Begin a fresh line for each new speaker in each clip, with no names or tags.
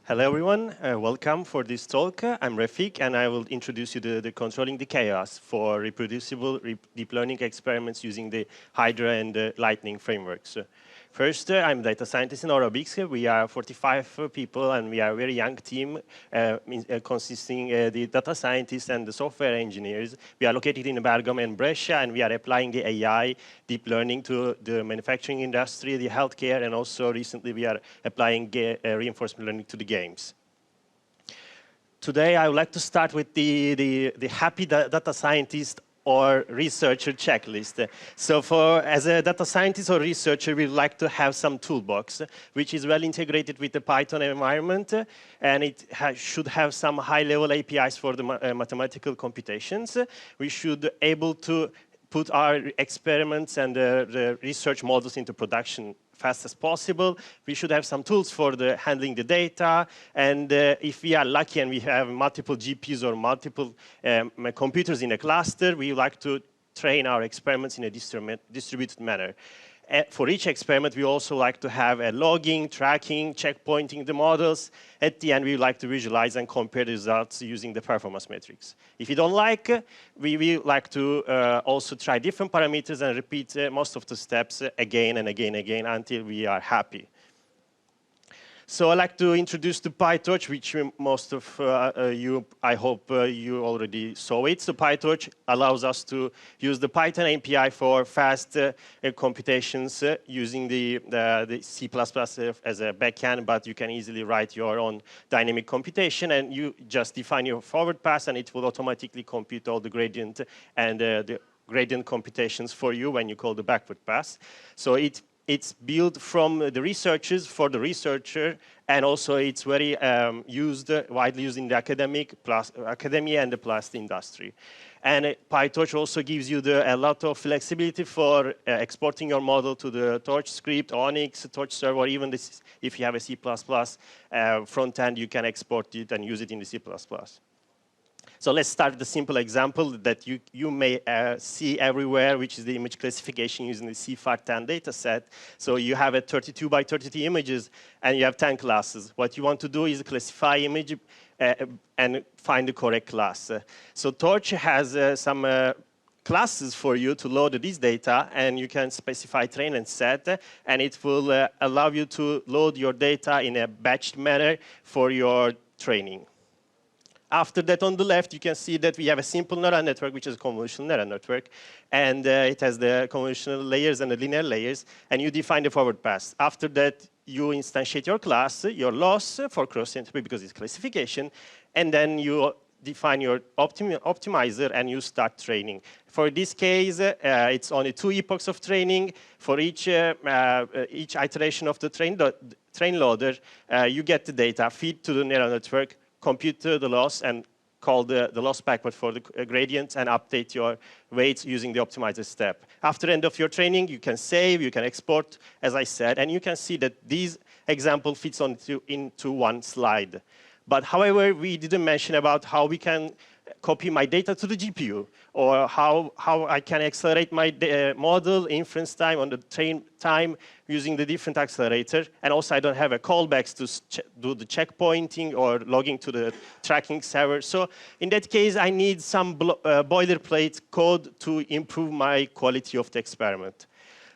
Hello, everyone. Welcome for this talk. I'm REFIK, and I will introduce you to the controlling the chaos for reproducible deep learning experiments using the Hydra and the Lightning frameworks. First, I'm a data scientist in Orobics. We are 45 people, and we are a very young team consisting the data scientists and the software engineers. We are located in Bergamo and Brescia, and we are applying the AI deep learning to the manufacturing industry, the healthcare, and also recently we are applying reinforcement learning to the games. Today, I would like to start with the happy data scientist or researcher checklist. So as a data scientist or researcher, we like to have some toolbox, which is well integrated with the Python environment, and it should have some high-level APIs for the mathematical computations. We should be able to put our experiments and the research models into production fast as possible. We should have some tools for handling the data, and if we are lucky and we have multiple GPUs or multiple computers in a cluster, we like to train our experiments in a distributed manner. For each experiment, we also like to have a logging, tracking, checkpointing the models. At the end, we like to visualize and compare the results using the performance metrics. If you don't like, we will like to also try different parameters and repeat most of the steps again and again and again until we are happy. So I'd like to introduce the PyTorch, which most of you, I hope you already saw it. So PyTorch allows us to use the Python API for fast computations using the C++ as a backend, but you can easily write your own dynamic computation, and you just define your forward pass, and it will automatically compute all the gradient and the gradient computations for you when you call the backward pass. So it's built from the researchers for the researcher, and also it's very widely used in the academia and the plus industry. And PyTorch also gives you a lot of flexibility for exporting your model to the Torch script, Onyx, Torch server, even if you have a C++ front end, you can export it and use it in the C++. So let's start with the simple example that you may see everywhere, which is the image classification using the CFAR10 dataset. So you have a 32 by 32 images, and you have 10 classes. What you want to do is classify image and find the correct class. So Torch has some classes for you to load this data, and you can specify train and set, and it will allow you to load your data in a batched manner for your training. After that, on the left, you can see that we have a simple neural network, which is a convolutional neural network, and it has the convolutional layers and the linear layers, and you define the forward pass. After that, you instantiate your class, your loss for cross-entropy because it's classification, and then you define your optimizer and you start training. For this case, it's only 2 epochs of training. For each iteration of the train loader, you get the data, feed to the neural network, compute the loss, and call the loss backward for the gradient, and update your weights using the optimizer step. After the end of your training, you can save, you can export, as I said, and you can see that this example fits into one slide. But however, we didn't mention about how we can copy my data to the GPU, or how I can accelerate my model inference time on the train time using the different accelerator. And also, I don't have a callbacks to do the checkpointing or logging to the tracking server. So in that case, I need some boilerplate code to improve my quality of the experiment.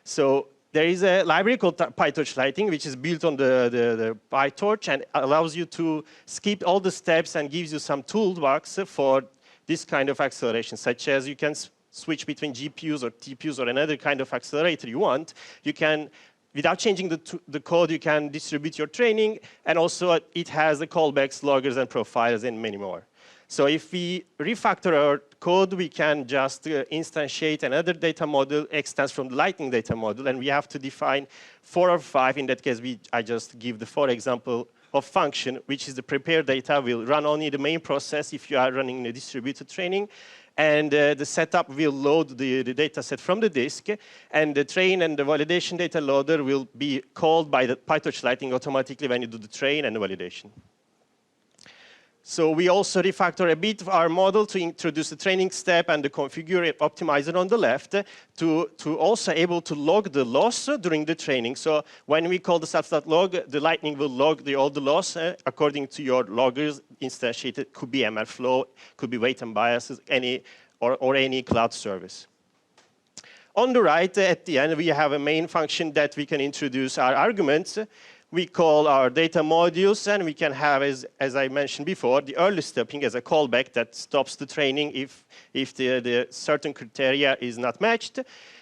So there is a library called PyTouch Lighting, which is built on the PyTorch and allows you to skip all the steps and gives you some toolbox for this kind of acceleration, such as you can switch between GPUs or TPUs or another kind of accelerator you want. You can, without changing the code, you can distribute your training, and also it has the callbacks, loggers, and profiles, and many more. So if we refactor our code, we can just instantiate another data model, extends from the Lightning data model, and we have to define 4 or 5. In that case, I just give the 4 example of function, which is the prepare data will run only the main process if you are running a distributed training. And the setup will load the data set from the disk, and the train and the validation data loader will be called by the PyTouch Lighting automatically when you do the train and the validation. So we also refactor a bit of our model to introduce the training step and the configure optimizer on the left to also able to log the loss during the training. So when we call the stats.log, the Lightning will log all the loss according to your loggers instantiated. Could be ML flow, could be weight and biases, or any cloud service. On the right, at the end, we have a main function that we can introduce our arguments. We call our data modules, and we can have, as I mentioned before, the early stopping as a callback that stops the training if the certain criteria is not matched.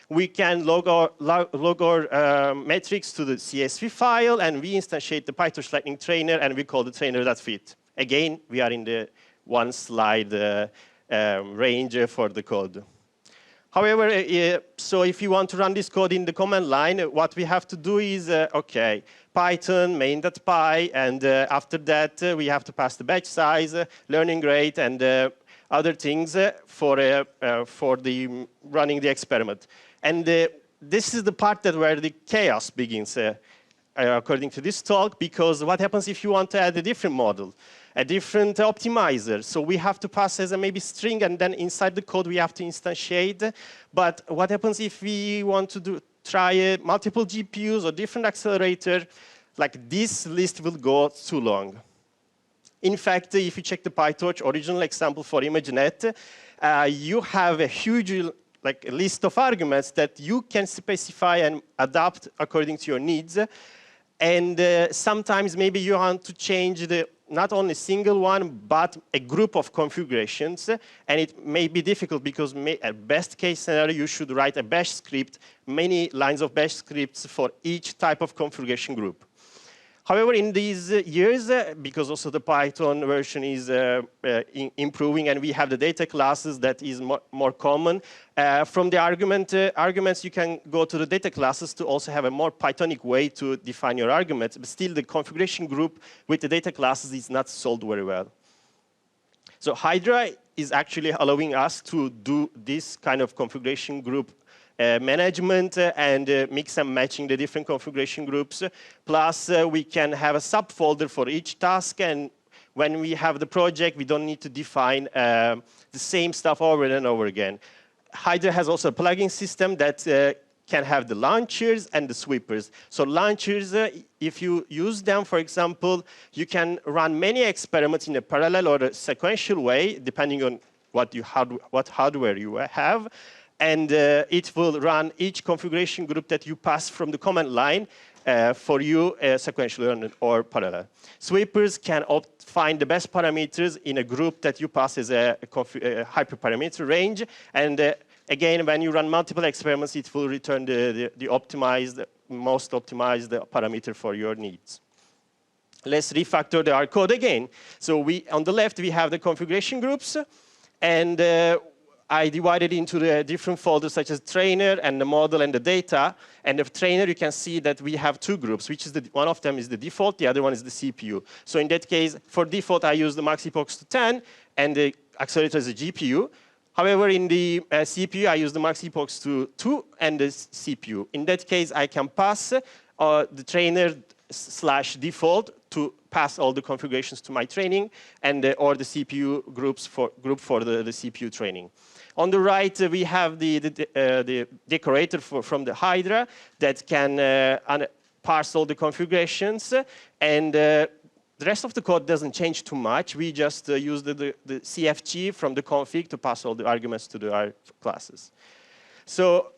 We can log our metrics to the CSV file, and we instantiate the PyTorch Lighting trainer, and we call the trainer.fit. Again, we are in the one slide range for the code. However, so if you want to run this code in the command line, what we have to do is, OK, Python main.py, and after that, we have to pass the batch size, learning rate, and other things for the running the experiment. And this is the part where the chaos begins, according to this talk, because what happens if you want to add a different model? A different optimizer. So we have to pass as a maybe string, and then inside the code we have to instantiate. But what happens if we want to try multiple GPUs or different accelerator? Like this list will go too long. In fact, if you check the PyTorch original example for ImageNet, you have a huge list of arguments that you can specify and adapt according to your needs. And sometimes maybe you want to change not only a single one, but a group of configurations. And it may be difficult because at best case scenario, you should write a bash script, many lines of bash scripts for each type of configuration group. However, in these years, because also the Python version is improving and we have the data classes that is more common, from the arguments you can go to the data classes to also have a more Pythonic way to define your arguments. But still, the configuration group with the data classes is not solved very well. So Hydra is actually allowing us to do this kind of configuration group management and mix and matching the different configuration groups. Plus, we can have a subfolder for each task. And when we have the project, we don't need to define the same stuff over and over again. Hydra has also a plugin system that can have the launchers and the sweepers. So launchers, if you use them, for example, you can run many experiments in a parallel or a sequential way, depending on what hardware you have. And it will run each configuration group that you pass from the command line for you sequentially or parallel. Sweepers can find the best parameters in a group that you pass as a hyperparameter range. And again, when you run multiple experiments, it will return the most optimized parameter for your needs. Let's refactor our code again. So on the left, we have the configuration groups. And I divided into the different folders such as trainer and the model and the data. And the trainer, you can see that we have two groups, which is one of them is the default, the other one is the CPU. So in that case, for default, I use the max epochs to 10, and the accelerator is a GPU. However, in the CPU, I use the max epochs to 2 and the CPU. In that case, I can pass the trainer / default to pass all the configurations to my training, and or the CPU group for the CPU training. On the right, we have the decorator from the Hydra that can parse all the configurations. And the rest of the code doesn't change too much. We just use the CFG from the config to pass all the arguments to our classes. So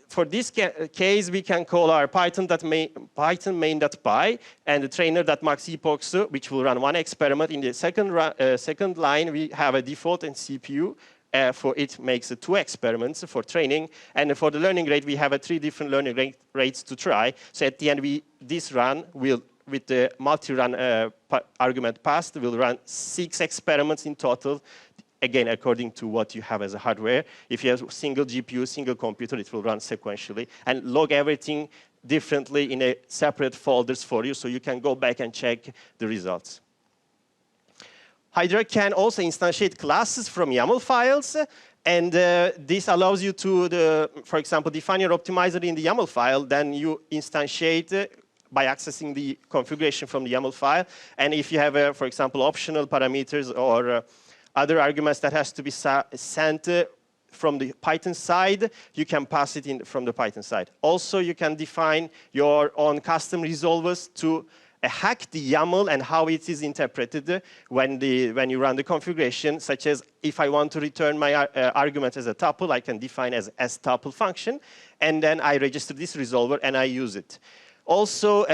for this case, we can call our Python main.py and the trainer.max epochs, which will run one experiment. In the second line, we have a default and CPU. For it makes 2 experiments for training. And for the learning rate, we have 3 different learning rates to try. So at the end, this run will, with the multi-run argument passed, will run 6 experiments in total. Again, according to what you have as a hardware. If you have a single GPU, single computer, it will run sequentially and log everything differently in separate folders for you, so you can go back and check the results. Hydra can also instantiate classes from YAML files, and this allows you to, for example, define your optimizer in the YAML file. Then you instantiate by accessing the configuration from the YAML file. And if you have, for example, optional parameters or other arguments that has to be sent from the Python side, you can pass it in from the Python side. Also, you can define your own custom resolvers to hack the YAML and how it is interpreted when you run the configuration, such as if I want to return my argument as a tuple, I can define as tuple function, and then I register this resolver and I use it. Also,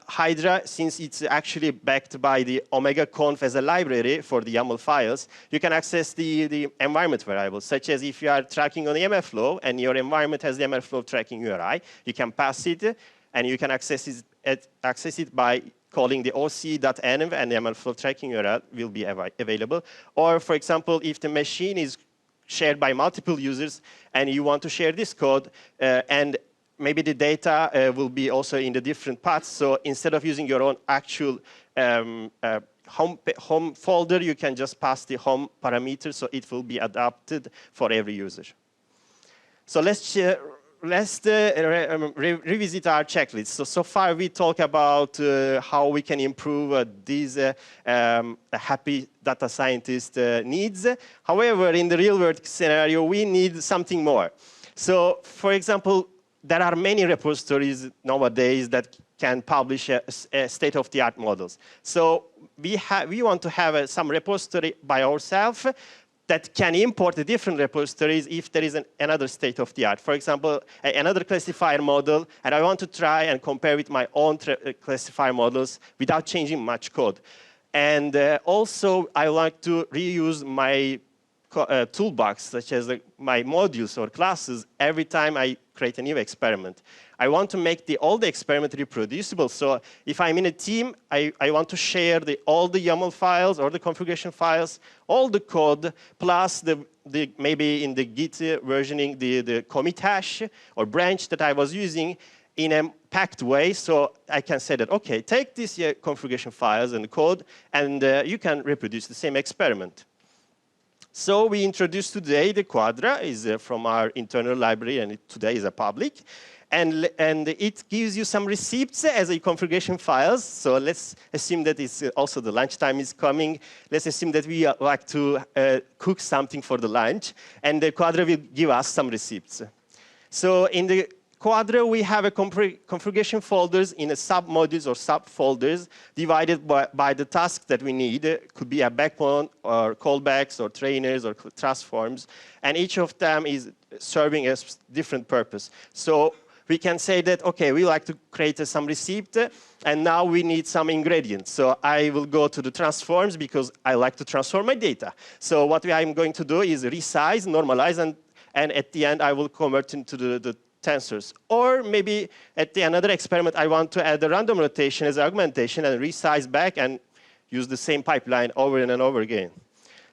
Hydra, since it's actually backed by the OmegaConf as a library for the YAML files, you can access the environment variables, such as if you are tracking on the YAML flow and your environment has the YAML flow tracking URI, you can pass it and you can access it by calling the oc.env and the YAML flow tracking URL will be available. Or, for example, if the machine is shared by multiple users and you want to share this code and maybe the data will be also in the different paths. So instead of using your own actual home folder, you can just pass the home parameter, so it will be adapted for every user. So let's revisit our checklist. So far we talked about how we can improve these happy data scientist needs. However, in the real world scenario, we need something more. So, for example, there are many repositories nowadays that can publish state-of-the-art models. So we want to have some repository by ourselves that can import the different repositories if there is another state-of-the-art. For example, another classifier model, and I want to try and compare with my own classifier models without changing much code. And also, I like to reuse my toolbox, such as my modules or classes, every time I create a new experiment. I want to make all the experiment reproducible. So if I'm in a team, I want to share all the YAML files or the configuration files, all the code, plus maybe in the Git versioning, the commit hash or branch that I was using in a packed way. So I can say that, OK, take these configuration files and code, and you can reproduce the same experiment. So we introduced today the Quadra, is from our internal library, and today is a public. And it gives you some receipts as a configuration files. So let's assume that it's also the lunchtime is coming. Let's assume that we like to cook something for the lunch, and the Quadra will give us some receipts. So in the Quadra, we have a configuration folders in a sub-modules or sub-folders divided by the task that we need. It could be a backbone or callbacks or trainers or transforms. And each of them is serving a different purpose. So we can say that, OK, we like to create some receipt, and now we need some ingredients. So I will go to the transforms because I like to transform my data. So what I'm going to do is resize, normalize, and at the end, I will convert into the tensors. Or maybe at another experiment, I want to add a random rotation as augmentation and resize back and use the same pipeline over and over again.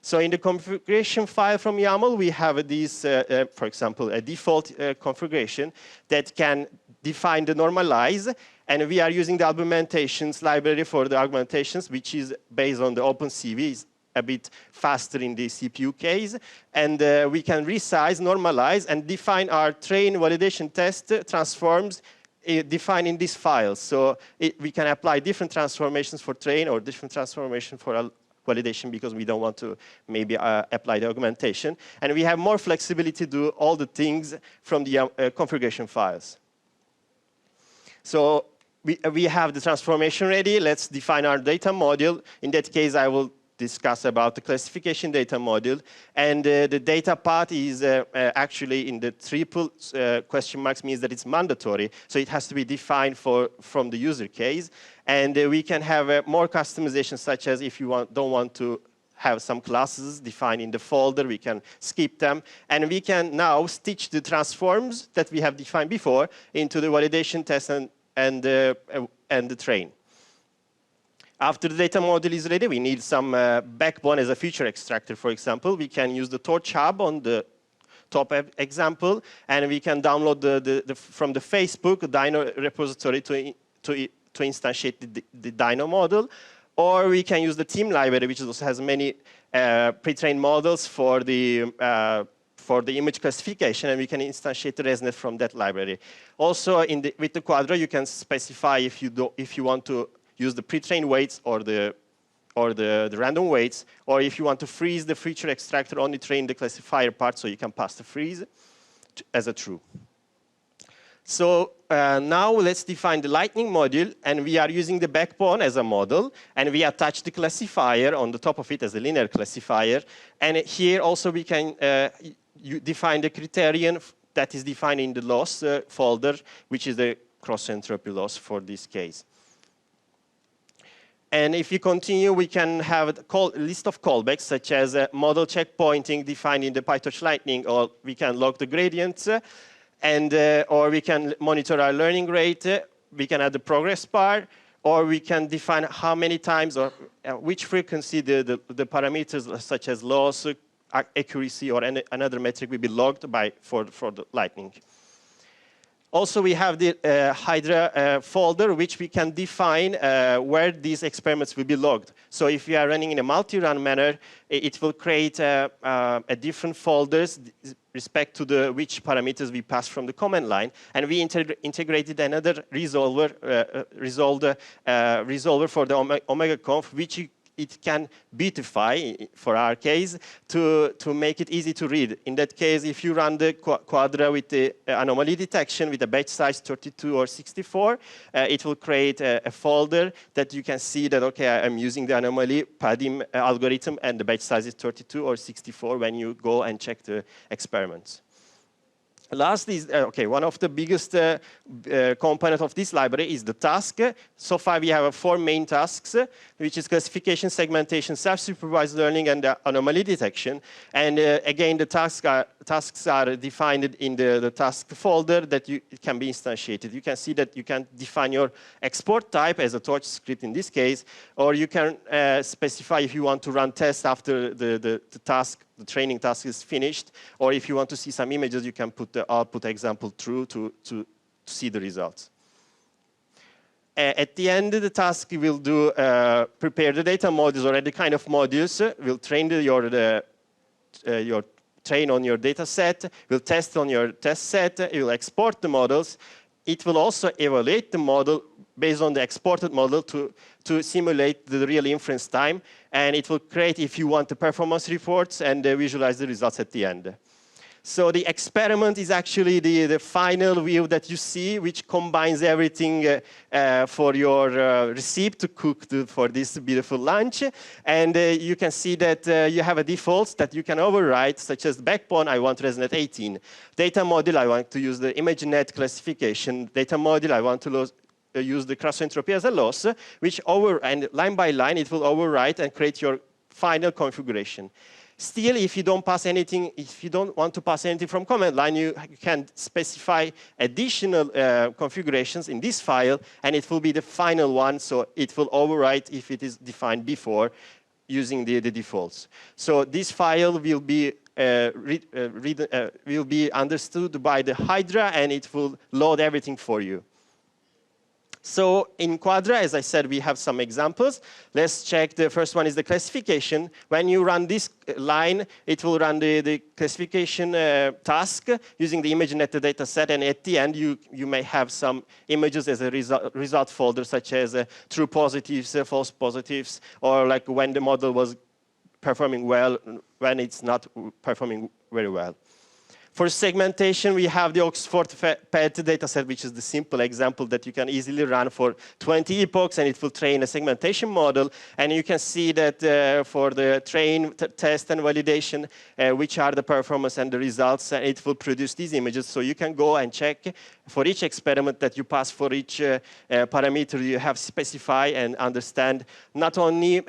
So in the configuration file from YAML, we have this, for example, a default configuration that can define the normalize. And we are using the augmentations library for the augmentations, which is based on the OpenCV. A bit faster in the CPU case. And we can resize, normalize, and define our train validation test transforms defined in this file. So we can apply different transformations for train or different transformation for validation because we don't want to maybe apply the augmentation. And we have more flexibility to do all the things from the configuration files. So we have the transformation ready. Let's define our data module. In that case, I will discuss about the classification data module. And the data part is actually in the triple question marks means that it's mandatory. So it has to be defined from the user case. And we can have more customization, such as if you don't want to have some classes defined in the folder, we can skip them. And we can now stitch the transforms that we have defined before into the validation test and the train. After the data module is ready, we need some backbone as a feature extractor, for example. We can use the Torch hub on the top example, and we can download from the Facebook Dino repository to instantiate the Dino model. Or we can use the team library, which also has many pre-trained models for the for the image classification, and we can instantiate the ResNet from that library. Also, with the Quadra, you can specify if you want to use the pre-trained weights or the random weights, or if you want to freeze the feature extractor, only train the classifier part, so you can pass the freeze as a true. So now let's define the Lightning module, and we are using the backbone as a model, and we attach the classifier on the top of it as a linear classifier. And here also we can define the criterion that is defined in the loss folder, which is the cross-entropy loss for this case. And if you continue, we can have a list of callbacks, such as model checkpointing defined in the PyTouch Lighting, or we can log the gradients, or we can monitor our learning rate. We can add the progress bar, or we can define how many times or which frequency the parameters, such as loss, accuracy, or another metric will be logged for the Lightning. Also, we have the Hydra folder, which we can define where these experiments will be logged. So if we are running in a multi-run manner, it will create different folders respect to which parameters we pass from the command line. And we integrated another resolver for the Omega Conf, which it can beautify, for our case, to make it easy to read. In that case, if you run the Quadra with the anomaly detection with a batch size 32 or 64, it will create a folder that you can see that, okay, I'm using the anomaly padding algorithm, and the batch size is 32 or 64 when you go and check the experiments. Last is, one of the biggest components of this library is the task. So far, we have 4 main tasks, which is classification, segmentation, self-supervised learning, and anomaly detection. And again, the tasks are defined in the task folder that it can be instantiated. You can see that you can define your export type as a Torch script in this case, or you can specify if you want to run tests after the training task is finished, or if you want to see some images, you can put the output example through to see the results. At the end, the task will do prepare the data modules or any kind of modules. Will train your train on your data set. Will test on your test set. It will export the models. It will also evaluate the model based on the exported model to simulate the real inference time. And it will create, if you want, the performance reports and visualize the results at the end. So the experiment is actually the final view that you see, which combines everything for your recipe to cook for this beautiful lunch. And you can see that you have a defaults that you can override, such as backbone, I want ResNet 18. Data module, I want to use the ImageNet classification. Data module, I want to use the cross entropy as a loss, and line by line, it will overwrite and create your final configuration. Still, if you don't pass anything, if you don't want to pass anything from command line, you can specify additional configurations in this file, and it will be the final one, so it will overwrite if it is defined before using the defaults. So this file will be understood by the Hydra, and it will load everything for you. So in Quadra, as I said, we have some examples. Let's check. The first one is the classification. When you run this line, it will run the classification task using the ImageNet data set. And at the end, you may have some images as a result folder, such as true positives, false positives, or like when the model was performing well, when it's not performing very well. For segmentation, we have the Oxford PET dataset, which is the simple example that you can easily run for 20 epochs, and it will train a segmentation model. And you can see that for the train, test, and validation, which are the performance and the results, and it will produce these images. So you can go and check for each experiment that you pass for each parameter you have specified and understand not only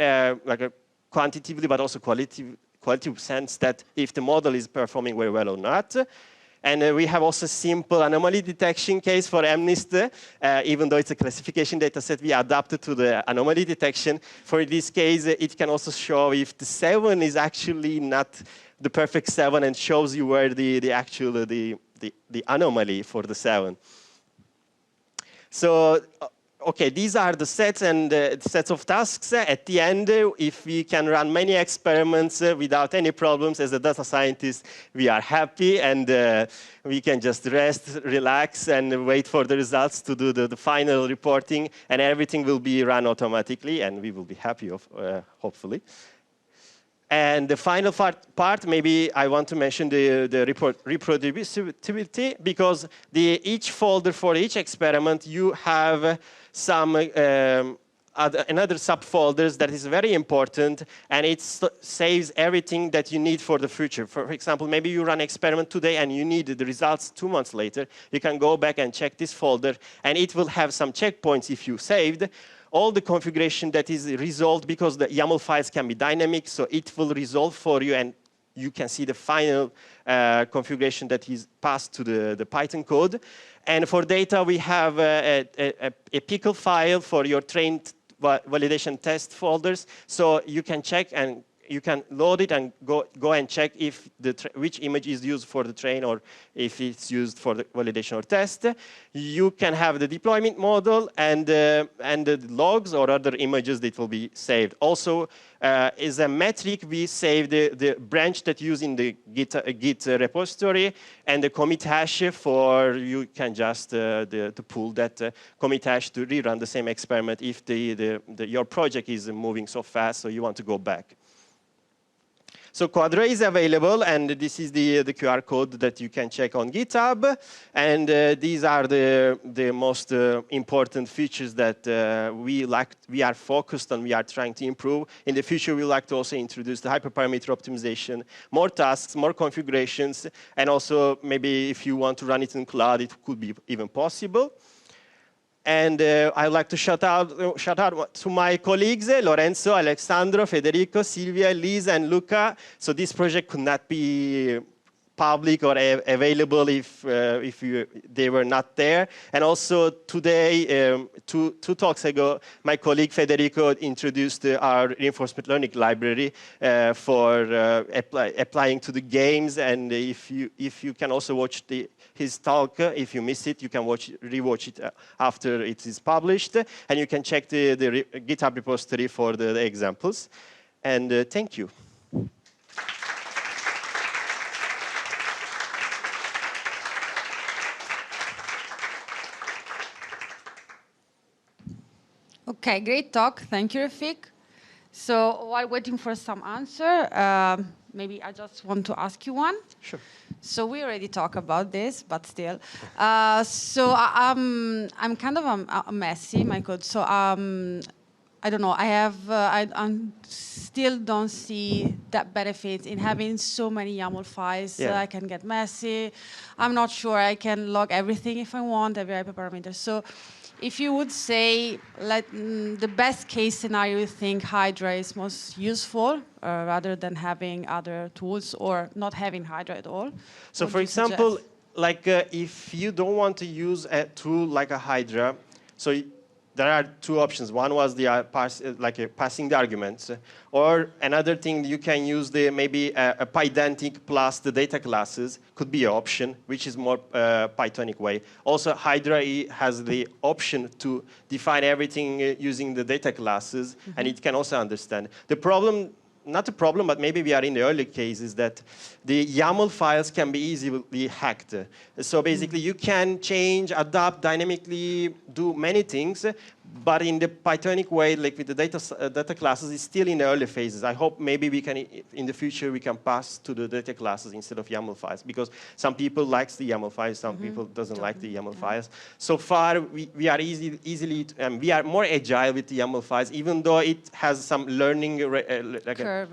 quantitatively, but also qualitative sense that if the model is performing very well or not. And we have also simple anomaly detection case for MNIST. Even though it's a classification data set, we adapted to the anomaly detection. For this case, it can also show if the 7 is actually not the perfect 7 and shows you where the anomaly for the 7. So okay, these are the sets and sets of tasks. At the end, if we can run many experiments without any problems as a data scientist, we are happy, and we can just rest, relax, and wait for the results to do the final reporting, and everything will be run automatically, and we will be happy, hopefully. And the final part, maybe I want to mention the reproducibility, because each folder for each experiment, you have some another subfolders that is very important, and it saves everything that you need for the future. For example, maybe you run an experiment today and you need the results 2 months later. You can go back and check this folder, and it will have some checkpoints if you saved. All the configuration that is resolved, because the YAML files can be dynamic, so it will resolve for you, and you can see the final configuration that is passed to the Python code. And for data, we have a pickle file for your trained validation test folders, so you can check and you can load it and go and check if which image is used for the train or if it's used for the validation or test. You can have the deployment model and the logs or other images that will be saved. Also, is a metric, we save the branch that you use in the Git repository, and the commit hash for you can just to pull that commit hash to rerun the same experiment if your project is moving so fast, so you want to go back. So Quadra is available, and this is the QR code that you can check on GitHub. And these are the most important features that we are focused on, we are trying to improve. In the future, we like to also introduce the hyperparameter optimization, more tasks, more configurations, and also maybe if you want to run it in cloud, it could be even possible. And I'd like to shout out to my colleagues, Lorenzo, Alexandro, Federico, Silvia, Liz, and Luca. So this project could not be public or available if they were not there. And also today, two talks ago, my colleague Federico introduced our reinforcement learning library for applying to the games. And if you can also watch his talk, if you miss it, you can rewatch it after it is published. And you can check the GitHub repository for the examples. And thank you.
Okay, great talk. Thank you, Refik. So while waiting for some answer, maybe I just want to ask you one.
Sure.
So we already talked about this, but still. So I'm kind of a messy, my code. So I don't know. I still don't see that benefit in having so many YAML files.
Yeah.
I can get messy. I'm not sure I can log everything if I want, every hyperparameter. So if you would say the best case scenario, you think Hydra is most useful rather than having other tools or not having Hydra at all?
So for example, like if you don't want to use a tool like a Hydra, so there are two options. One was the passing the arguments, or another thing you can use maybe a Pydantic plus the data classes could be an option, which is more Pythonic way. Also, Hydra has the option to define everything using the data classes, and it can also understand. The problem, not a problem, but maybe we are in the early cases that the YAML files can be easily hacked. So basically, you can change, adapt, dynamically do many things, but in the Pythonic way, like with the data classes, it's still in the early phases. I hope maybe we can, in the future, we can pass to the data classes instead of YAML files, because some people like the YAML files, some people doesn't like the YAML files. So far, we are we are more agile with the YAML files, even though it has some learning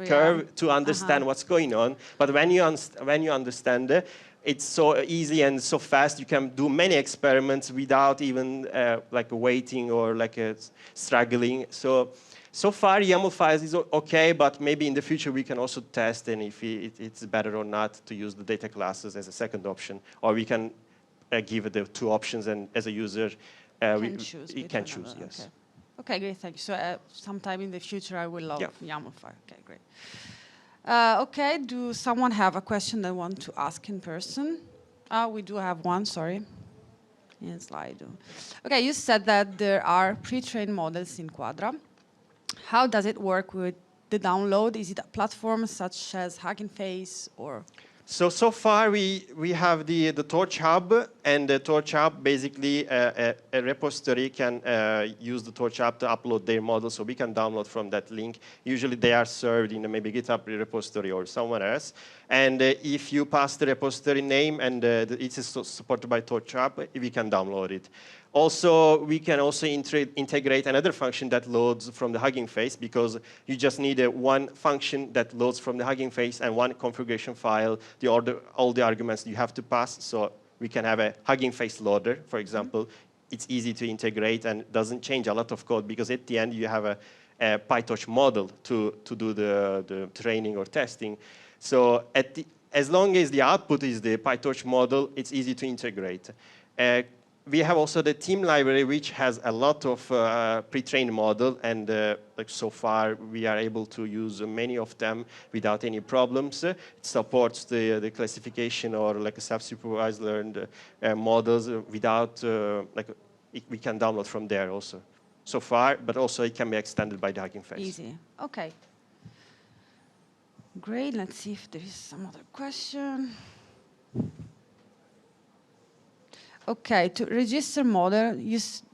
curve to understand what's going on. But when you understand it's so easy and so fast. You can do many experiments without even waiting or struggling. So far, YAML files is okay, but maybe in the future we can also test and if it's better or not to use the data classes as a second option, or we can give the two options, and as a user, we can choose. Yes.
Okay, great. Thank you. So sometime in the future, I will love YAML file. Okay, great. Okay, do someone have a question they want to ask in person? We do have one, sorry. in Slido. Okay, you said that there are pre-trained models in Quadra. How does it work with the download? Is it a platform such as Hugging Face or?
So far we have the Torch Hub, and the Torch Hub basically a repository can use the Torch Hub to upload their model, so we can download from that link. Usually they are served in maybe GitHub repository or somewhere else. And if you pass the repository name and it is supported by Torch Hub, we can download it. Also, we can also integrate another function that loads from the Hugging Face, because you just need one function that loads from the Hugging Face and one configuration file, all the arguments you have to pass. So we can have a Hugging Face loader, for example. It's easy to integrate and doesn't change a lot of code, because at the end you have a PyTorch model to do the training or testing. So as long as the output is the PyTorch model, it's easy to integrate. We have also the team library, which has a lot of pre-trained model, and like so far we are able to use many of them without any problems. It supports the classification or like a self-supervised learned models without we can download from there also. So far, but also it can be extended by the Hugging Face.
Easy. Okay. Great. Let's see if there is some other question. Okay, to register model,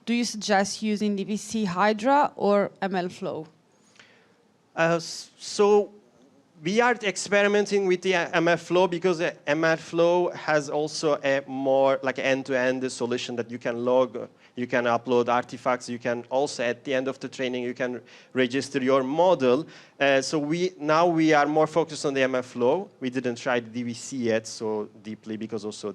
do you suggest using DVC Hydra or ML Flow?
So we are experimenting with the ML Flow, because ML Flow has also a more like end-to-end solution that you can log, you can upload artifacts, you can also at the end of the training you can register your model. So now we are more focused on the ML Flow. We didn't try the DVC yet so deeply, because also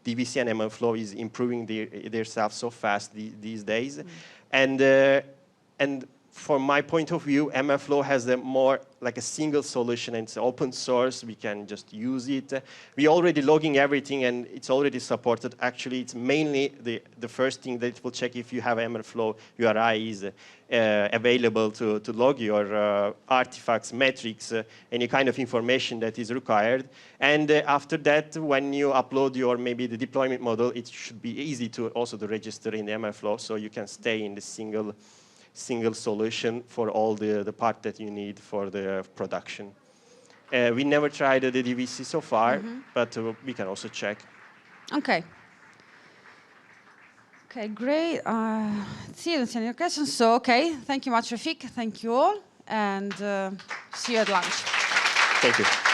DVC and ML Flow is improving their stuff so fast these days. And from my point of view, ML Flow has a more like a single solution, and it's open source. We can just use it. We're already logging everything, and it's already supported. Actually, it's mainly the first thing that it will check if you have ML Flow URI is available to log your artifacts, metrics, any kind of information that is required. And after that, when you upload your maybe the deployment model, it should be easy to also to register in the ML Flow, so you can stay in the single solution for all the part that you need for the production. We never tried the DVC so far, but we can also check.
Okay. Okay, great. Let's see, I don't see any questions. So, okay, thank you much, Refik. Thank you all, and see you at lunch.
Thank you.